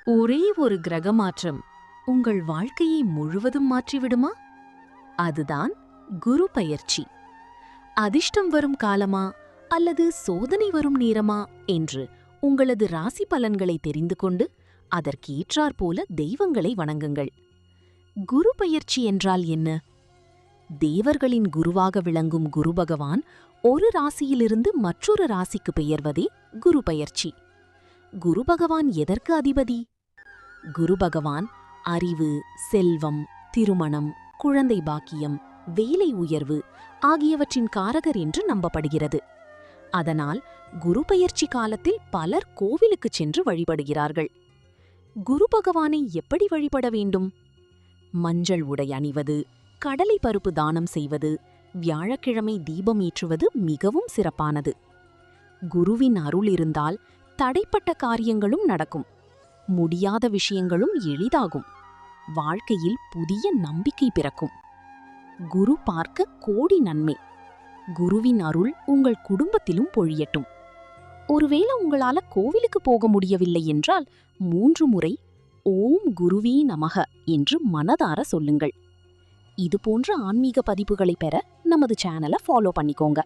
ஒரே ஒரு கிரக மாற்றம் உங்கள் வாழ்க்கையை முழுவதும் மாற்றிவிடுமா? அதுதான் குரு பெயர்ச்சி. அதிர்ஷ்டம் வரும் காலமா அல்லது சோதனை வரும் நேரமா என்று உங்களது ராசி பலன்களை தெரிந்து கொண்டு அதற்கேற்றாற்போல தெய்வங்களை வணங்குங்கள். குரு பெயர்ச்சி என்றால் என்ன? தேவர்களின் குருவாக விளங்கும் குரு பகவான் ஒரு ராசியிலிருந்து மற்றொரு ராசிக்கு பெயர்வதே குரு பெயர்ச்சி. குரு பகவான் எதற்கு அதிபதி? குரு பகவான் அறிவு, செல்வம், திருமணம், குழந்தை பாக்கியம், வேலை உயர்வு ஆகியவற்றின் காரகர் என்று நம்பப்படுகிறது. அதனால் குரு பெயர்ச்சி காலத்தில் பலர் கோவிலுக்குச் சென்று வழிபடுகிறார்கள். குரு பகவானை எப்படி வழிபட வேண்டும்? மஞ்சள் உடை அணிவது, கடலை பருப்பு தானம் செய்வது, வியாழக்கிழமை தீபம் ஏற்றுவது மிகவும் சிறப்பானது. குருவின் அருள் இருந்தால் தடைப்பட்ட காரியங்களும் நடக்கும், முடியாத விஷயங்களும் எளிதாகும், வாழ்க்கையில் புதிய நம்பிக்கை பிறக்கும். குரு பார்க்க கோடி நன்மை. குருவின் அருள் உங்கள் குடும்பத்திலும் பொழியட்டும். ஒருவேளை உங்களால கோவிலுக்கு போக முடியவில்லை என்றால் 3 முறை ஓம் குருவே நமக என்று மனதார சொல்லுங்கள். இதுபோன்ற ஆன்மீக பதிப்புகளை பெற நமது சேனலை ஃபாலோ பண்ணிக்கோங்க.